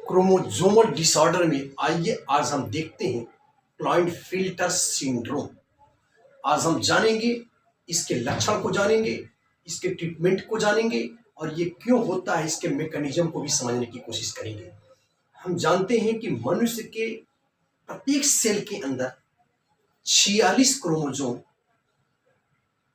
Chromosomal disorder में आइए आज हम देखते हैं क्लाइनफिल्टर सिंड्रोम। आज हम जानेंगे, इसके लक्षण को जानेंगे, इसके ट्रीटमेंट को जानेंगे और ये क्यों होता है इसके मैकेनिज्म को भी समझने की कोशिश करेंगे। हम जानते हैं कि मनुष्य के प्रत्येक सेल के अंदर 46 क्रोमोसोम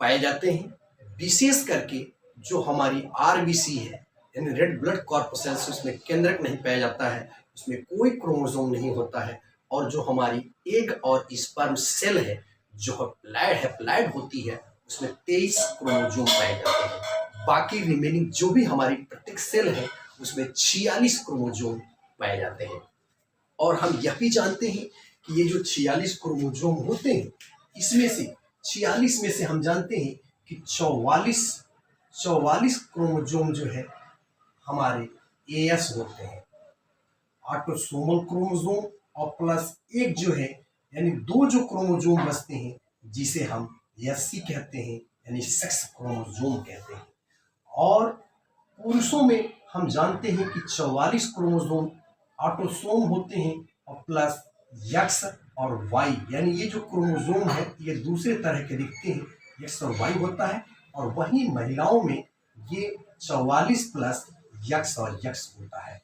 पाए जाते हैं। विशेष करके जो हमारी आरबीसी है यानी रेड ब्लड कॉर्पसेल्स, उसमें केंद्रक नहीं पाया जाता है, उसमें कोई क्रोमोसोम नहीं होता है। और जो हमारी एग और स्पर्म सेल है जो हैप्लॉइड होती है उसमें 23 क्रोमोसोम पाए जाते हैं। बाकी रिमेनिंग जो भी हमारी प्रत्येक सेल है उसमें 46 क्रोमोसोम पाए जाते हैं। और हम यह भी जानते हैं कि ये जो 46 क्रोमोसोम होते हैं इसमें से 46 में से हम जानते हैं कि 44 क्रोमोसोम जो है हमारे एएस होते हैं, ऑटोसोमल क्रोमोसोम, और प्लस एक जो है यानी दो जो क्रोमोसोम बचते हैं जिसे हम एससी कहते हैं यानी सेक्स क्रोमोसोम कहते हैं। और पुरुषों में हम जानते हैं कि 44 क्रोमोसोम ऑटोसोम होते हैं और प्लस एक्स और वाई, यानी ये जो क्रोमोसोम है ये दूसरे तरह के दिखते हैं, एक्स और वाई होता है। और वहीं महिलाओं में ये 44 प्लस एक्स और एक्स होता है।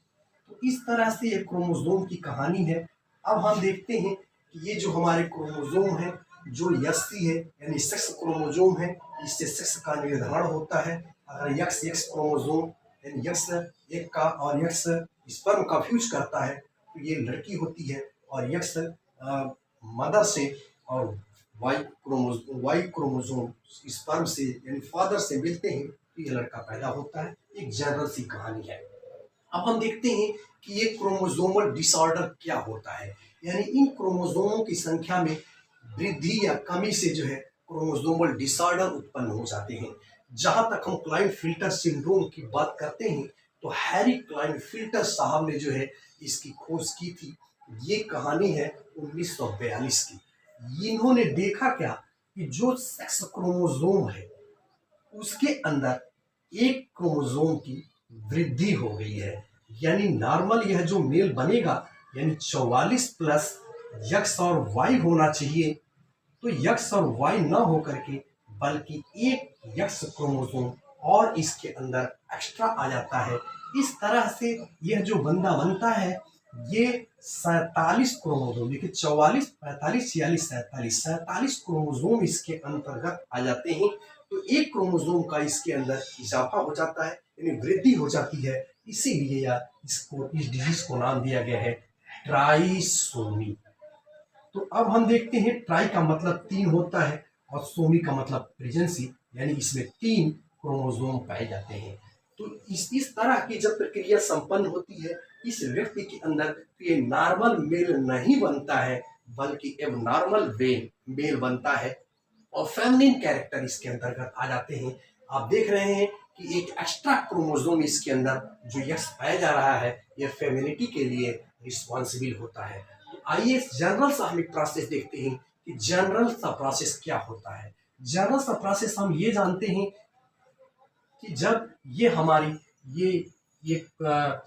तो इस तरह से ये क्रोमोसोम की कहानी है। अब हम देखते हैं कि ये जो हमारे क्रोमोसोम है जो एससी है यानी सेक्स क्रोमोसोम है, इससे सेक्स का निर्धारण होता है। अगर एक्स क्रोमोसोम यानी एक्स एक का और एक्स स्पर्म का फ्यूज करता है तो ये लड़की होती है, और एक्स मदर से और वाई क्रोमोसोम स्पर्म से यानी फादर से मिलते हैं तो ये लड़का पैदा होता है। एक जनरल सी कहानी है। अब हम देखते हैं कि ये क्रोमोसोमल डिसऑर्डर क्या होता है, यानी इन क्रोमोसोमों की संख्या में वृद्धि या कमी से जो है क्रोमोसोमल डिसऑर्डर उत्पन्न हो जाते हैं। जहां तक हम क्लाइनफिल्टर सिंड्रोम की बात करते हैं तो हैरी क्लाइनफिल्टर साहब ने जो है इसकी खोज की थी। ये कहानी है 1942 की। इन्होंने देखा क्या कि जो सेक्स क्रोमोसोम है उसके अंदर एक क्रोमोसोम की वृद्धि हो गई है, यानी नॉर्मल यह जो मेल बनेगा यानी 44 प्लस एक्स और वाई होना चाहिए, तो एक्स और वाई ना होकर के बल्कि एक एक्स क्रोमोसोम और इसके अंदर एक्स्ट्रा आ जाता है। इस तरह से यह जो बंदा बनता है ये 47 क्रोमोसोम, देखिए 44 45 46 47 क्रोमोसोम इसके अंतर्गत आ जाते हैं। तो एक क्रोमोसोम का इसके अंदर इजाफा हो जाता है यानी वृद्धि हो जाती है। इसीलिए या इस डिजीज को नाम दिया गया है ट्राइसोमी। तो अब हम देखते हैं ट्राई का मतलब 3 होता है और सोमी का मतलब प्रेजेंसी, यानी इसमें 3 क्रोमोसोम पाए जाते हैं। तो इस तरह की जब प्रक्रिया संपन्न होती है इस व्यक्ति के अंदर तो ये नॉर्मल मेल नहीं बनता है बल्कि एबनॉर्मल मेल बनता है और फेमिनिन कैरेक्टर इसके अंतर्गत आ जाते हैं। आप देख रहे हैं कि एक एक्स्ट्रा क्रोमोसोम इसके अंदर जो यक्स पाया जा रहा है यह फेमिनिटी के लिए रिस्पॉन्सिबल होता है। तो आइए जनरल सा हम एक प्रोसेस देखते हैं कि जनरल सा प्रोसेस क्या होता है। जनरल सा प्रोसेस हम ये जानते हैं कि जब ये हमारी ये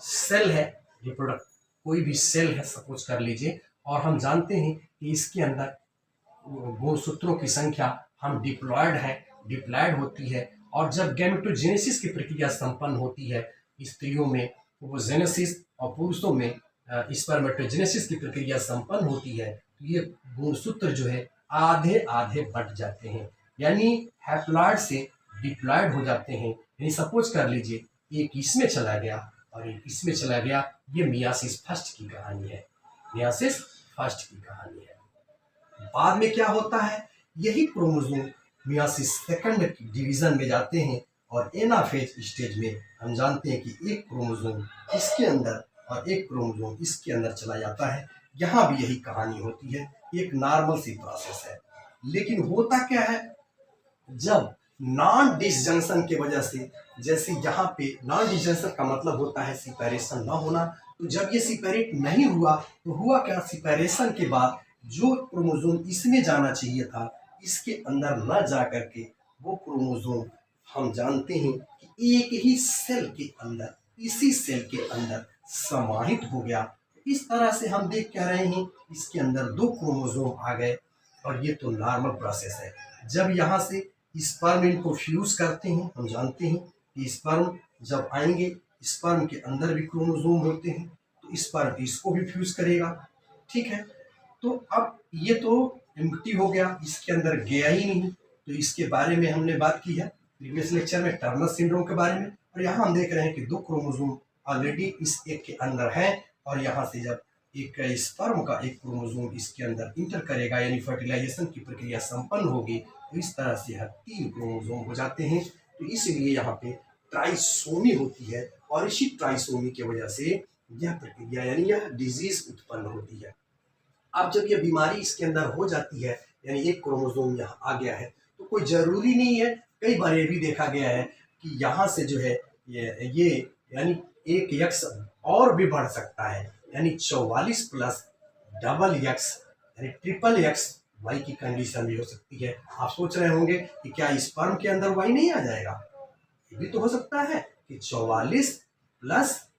सेल है, रिप्रोडक्ट कोई भी सेल है सपोज कर लीजिए, और हम जानते हैं कि इसके अंदर गुणसूत्रों की संख्या हम डिप्लॉयड होती है। और जब गैमेटोजेनेसिस की प्रक्रिया संपन्न होती है स्त्रियों में ओवोजेनेसिस और पुरुषों में स्पर्मेटोजेनेसिस की प्रक्रिया संपन्न होती है, तो ये गुणसूत्र जो है आधे आधे बट जाते हैं यानी हैप्लॉइड से डिप्लॉयड हो जाते हैं। यानी सपोज कर लीजिए एक इसमें चला गया और एक इसमें चला गया। ये मियासिस फर्स्ट की कहानी है, मियासिस फर्स्ट की कहानी है। बाद में क्या होता है, यही क्रोमोसोम मियासिस सेकंड डिवीजन में जाते हैं और एनाफेज स्टेज में हम जानते हैं कि एक क्रोमोसोम इसके अंदर और एक क्रोमोसोम इसके अंदर चला जाता है। यहाँ भी यही कहानी होती है, एक नॉर्मल सी प्रोसेस है। लेकिन होता क्या है, जब नॉन डिसजंक्शन की वजह से, जैसे यहाँ पे नॉन डिसजंक्शन का मतलब होता है सिपरेशन ना होना, तो जब ये सिपरेट नहीं हुआ तो हुआ क्या, सिपरेशन के बाद जो क्रोमोसोम इसमें जाना चाहिए था इसके अंदर न जा करके वो क्रोमोसोम हम जानते हैं कि एक ही सेल के अंदर इसी सेल के अंदर समाहित हो गया। इस तरह से हम देख कह रहे हैं इसके अंदर 2 क्रोमोसोम आ गए और ये तो नॉर्मल प्रोसेस है। जब यहाँ से स्पर्म इनको फ्यूज करते हैं, हम जानते हैं कि स्पर्म जब आएंगे, स्पर्म के अंदर भी क्रोमोसोम होते हैं, तो स्पर्म इसको भी फ्यूज करेगा। ठीक है, तो अब ये तो एम्प्टी हो गया, इसके अंदर गया ही नहीं। तो इसके बारे में हमने बात की है प्रीवियस लेक्चर में, टर्नर सिंड्रोम के बारे में। और यहाँ हम देख रहे हैं कि 2 क्रोमोसोम ऑलरेडी इस एक के अंदर है, और यहाँ से जब एक स्पर्म का एक क्रोमोसोम इसके अंदर इंटर करेगा, यानी फर्टिलाइजेशन की प्रक्रिया संपन्न होगी, तो इस तरह से यह 3 क्रोमोसोम हो जाते हैं। तो इसलिए यहाँ पे ट्राइसोमी होती है, और इसी ट्राइसोमी की वजह से यह प्रक्रिया यानी यह डिजीज उत्पन्न होती है। अब जब यह बीमारी इसके अंदर हो जाती है, यानी एक क्रोमोसोम यहाँ आ गया है, तो कोई जरूरी नहीं है, कई बार ये भी देखा गया है कि यहाँ से जो है ये यानी एक यक्स और भी बढ़ सकता है, यानी 44 प्लस डबल यक्स यानी ट्रिपल यक्स वाई की कंडीशन भी हो सकती है। आप सोच रहे होंगे कि क्या स्पर्म के अंदर वाई नहीं आ जाएगा? ये भी तो हो सकता है कि 44 प्लस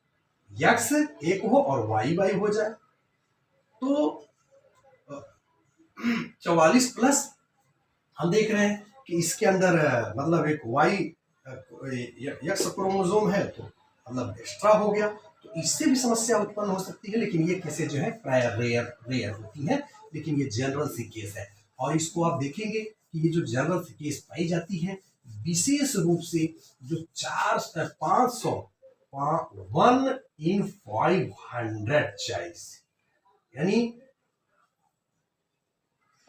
यक्स एक हो और वाई वाई हो जाए। तो 44 प्लस हम देख रहे हैं कि इसके अंदर मतलब एक वाई यक्स क्रोमोसोम है, तो मतलब एक्स्ट्रा हो गया, तो इससे भी समस्या उत्पन्न हो सकती है। लेकिन ये केसेस जो है प्राय रेयर होती है, लेकिन ये जनरल सी केस है। और इसको आप देखेंगे कि ये जो जनरल सी केस पाई जाती है, विशेष रूप से जो 500 1 in 500 चाइल्ड, यानी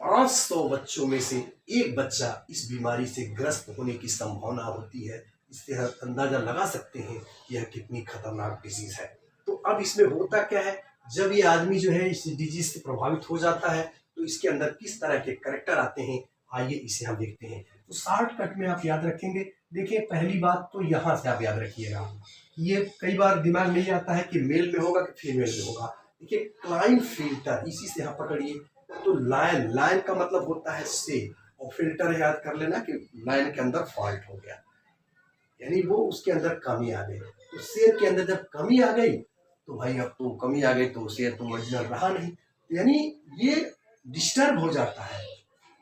500 बच्चों में से एक बच्चा इस बीमारी से ग्रस्त होने की संभावना होती है। इससे हम अंदाजा लगा सकते हैं कि यह कितनी खतरनाक डिजीज है। तो अब इसमें होता क्या है, जब ये आदमी जो है इस डिजीज से प्रभावित हो जाता है, तो इसके अंदर किस तरह के कैरेक्टर आते हैं, आइए इसे हम देखते हैं। तो शॉर्टकट में आप याद रखेंगे। देखिए, पहली बात तो यहाँ से आप याद रखिएगा, ये कई बार दिमाग में आता है कि मेल में होगा कि फीमेल में होगा। देखिए, क्लाइनफिल्टर, इसी से यहाँ पकड़िए। तो लाइन, लाइन का मतलब होता है से, और फिल्टर याद कर लेना कि लाइन के अंदर फॉल्ट हो गया, यानी वो उसके अंदर कमी आ गई। तो शेर के अंदर जब कमी आ गई, तो भाई अब तो कमी आ गई, तो शेर तो ओरिजिनल रहा नहीं, यानी ये डिस्टर्ब हो जाता है।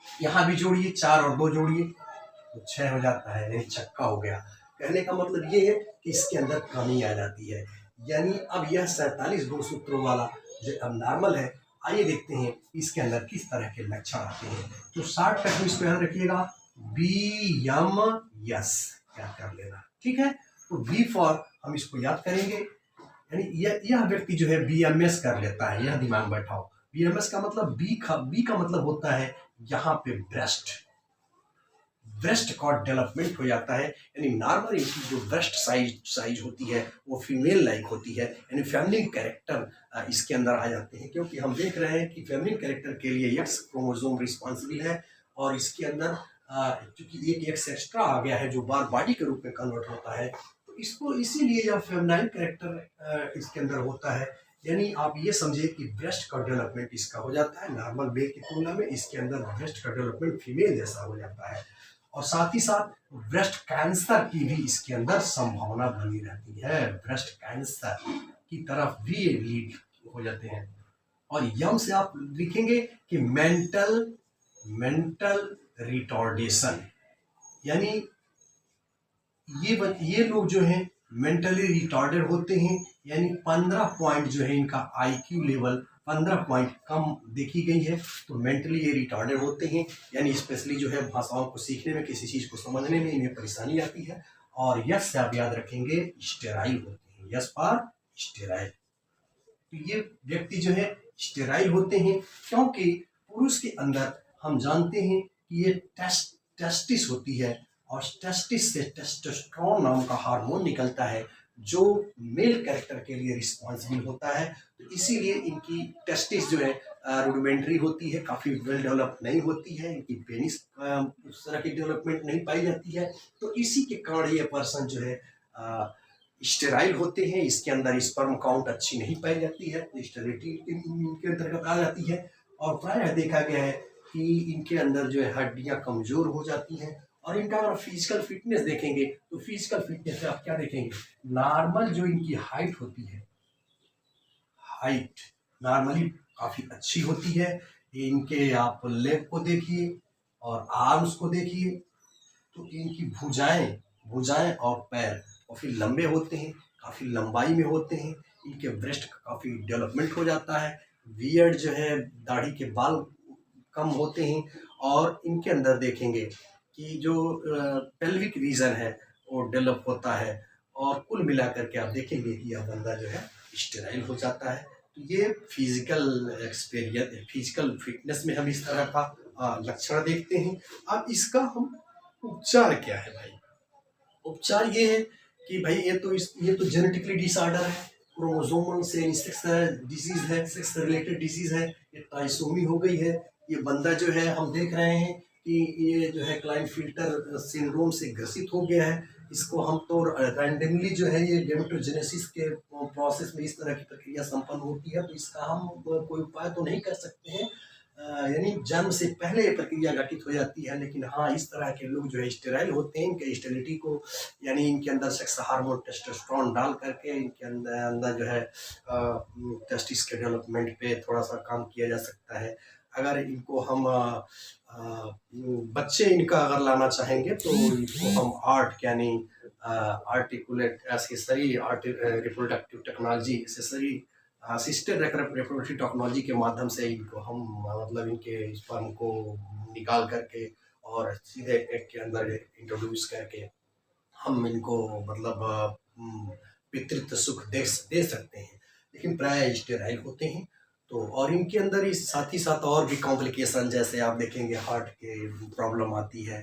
यहाँ भी जोड़िए, 4 और 2 जोड़िए तो 6 हो जाता है, यानी छक्का हो गया। कहने का मतलब ये है कि इसके अंदर कमी आ जाती है, यानी अब यह 47 गुणसूत्रों वाला जो अब नॉर्मल है। आइए देखते हैं इसके अंदर किस तरह के लक्षण आते हैं। तो शॉर्टकट में इसको याद रखिएगा, BMS याद कर लेना, ठीक है। तो बी फॉर हम इसको याद करेंगे, यानी यह व्यक्ति जो है BMS कर लेता है, यह दिमाग बैठाओ। BMS का मतलब बी का मतलब होता है यहाँ पे ब्रेस्ट का डेवलपमेंट हो जाता है, यानी नॉर्मल इनकी जो ब्रेस्ट साइज होती है वो फीमेल लाइक होती है, यानी फेमिनिन कैरेक्टर इसके अंदर आ जाते हैं। क्योंकि हम देख रहे हैं कि फेमिनिन कैरेक्टर के लिए एक्स क्रोमोसोम रिस्पॉन्सिबल है, और इसके अंदर चूंकि एक एक्स एक्स्ट्रा आ गया है जो बार बॉडी के रूप में कन्वर्ट होता है, तो इसको इसीलिए यह फेमिनाइन कैरेक्टर इसके अंदर होता है। यानी आप ये समझिए कि ब्रेस्ट का डेवलपमेंट इसका हो जाता है, नॉर्मल मेल की तुलना में इसके अंदर ब्रेस्ट का डेवलपमेंट फीमेल जैसा हो जाता है, और साथ ही साथ ब्रेस्ट कैंसर की भी इसके अंदर संभावना बनी रहती है, ब्रेस्ट कैंसर की तरफ भी लीड हो जाते हैं। और यम से आप लिखेंगे कि मेंटल रिटॉर्डेशन, यानी ये लोग जो हैं मेंटली रिटॉर्डेड होते हैं, यानी 15 पॉइंट जो है इनका IQ लेवल 15 पॉइंट कम देखी गई है, तो मेंटली ये रिटॉर्डेड होते हैं, यानी स्पेशली जो है भाषाओं को सीखने में, किसी चीज़ को समझने में इन्हें परेशानी आती है। और यस से आप याद रखेंगे स्टेराइल होते हैं, यस फॉर स्टेराइल। तो ये व्यक्ति जो है स्टेराइल होते हैं, क्योंकि पुरुष के अंदर हम जानते हैं कि ये टेस्टिस होती है, और टेस्टिस से टेस्टोस्टेरोन नाम का हार्मोन निकलता है जो मेल कैरेक्टर के लिए रिस्पॉन्सिबल होता है। तो इसीलिए इनकी टेस्टिस जो है रूडिमेंट्री होती है, काफ़ी वेल डेवलप नहीं होती है, इनकी पेनिस उस तरह की डेवलपमेंट नहीं पाई जाती है। तो इसी के कारण ये पर्सन जो है स्टेराइल होते हैं, इसके अंदर स्पर्म काउंट अच्छी नहीं पाई जाती है, स्टेरिलिटी इनके अंतर्गत आ जाती है। और प्रायः देखा गया है कि इनके अंदर जो है हड्डियाँ कमज़ोर हो जाती हैं, और इनका अगर फिजिकल फिटनेस देखेंगे तो फिजिकल फिटनेस में आप क्या देखेंगे, नॉर्मल जो इनकी हाइट होती है, हाइट नॉर्मली काफ़ी अच्छी होती है। इनके आप लेग को देखिए और आर्म्स को देखिए, तो इनकी भुजाएं भुजाएं और पैर काफ़ी लंबे होते हैं, काफ़ी लंबाई में होते हैं। इनके ब्रेस्ट का काफ़ी डेवलपमेंट हो जाता है। बियर्ड जो है, दाढ़ी के बाल कम होते हैं। और इनके अंदर देखेंगे कि जो पेल्विक रीजन है वो डेवलप होता है। और कुल मिलाकर के आप देखेंगे कि यह बंदा जो है स्टेराइल हो जाता है। तो ये फिजिकल एक्सपीरियंस, फिजिकल फिटनेस में हम इस तरह का लक्षण देखते हैं। अब इसका हम उपचार क्या है भाई? उपचार ये है कि भाई ये तो जेनेटिकली डिसऑर्डर है, क्रोमोसोमल से सेक्स डिजीज है, सेक्स रिलेटेड डिजीज है, ये ट्राइसोमी हो गई है। ये बंदा जो है हम देख रहे हैं कि ये जो है क्लाइनफिल्टर सिंड्रोम से ग्रसित हो गया है। इसको हम तो रैंडमली जो है ये गेमेटोजेनेसिस के प्रोसेस में इस तरह की प्रक्रिया संपन्न होती है, तो इसका हम कोई उपाय तो नहीं कर सकते हैं। यानी जन्म से पहले ये प्रक्रिया घटित हो जाती है। लेकिन हाँ, इस तरह के लोग जो है स्टेराइल होते हैं, इनके स्टेरिलिटी को यानी इनके अंदर सेक्स हार्मोन टेस्टोस्टेरोन डाल करके इनके अंदर अंदर जो है टेस्टिस के डेवलपमेंट पे थोड़ा सा काम किया जा सकता है। अगर इनको हम बच्चे इनका अगर लाना चाहेंगे तो इनको हम आर्ट यानी articulate accessory reproductive technology accessory assisted reproductive technology के माध्यम से इनको हम मतलब इनके स्पर्म को निकाल करके और सीधे एग के अंदर इंट्रोड्यूस करके हम इनको मतलब पितृत्व सुख दे सकते हैं। लेकिन प्राय स्टेराइल होते हैं। तो और इनके अंदर इस साथ ही साथ और भी कॉम्प्लिकेशन, जैसे आप देखेंगे हार्ट के प्रॉब्लम आती है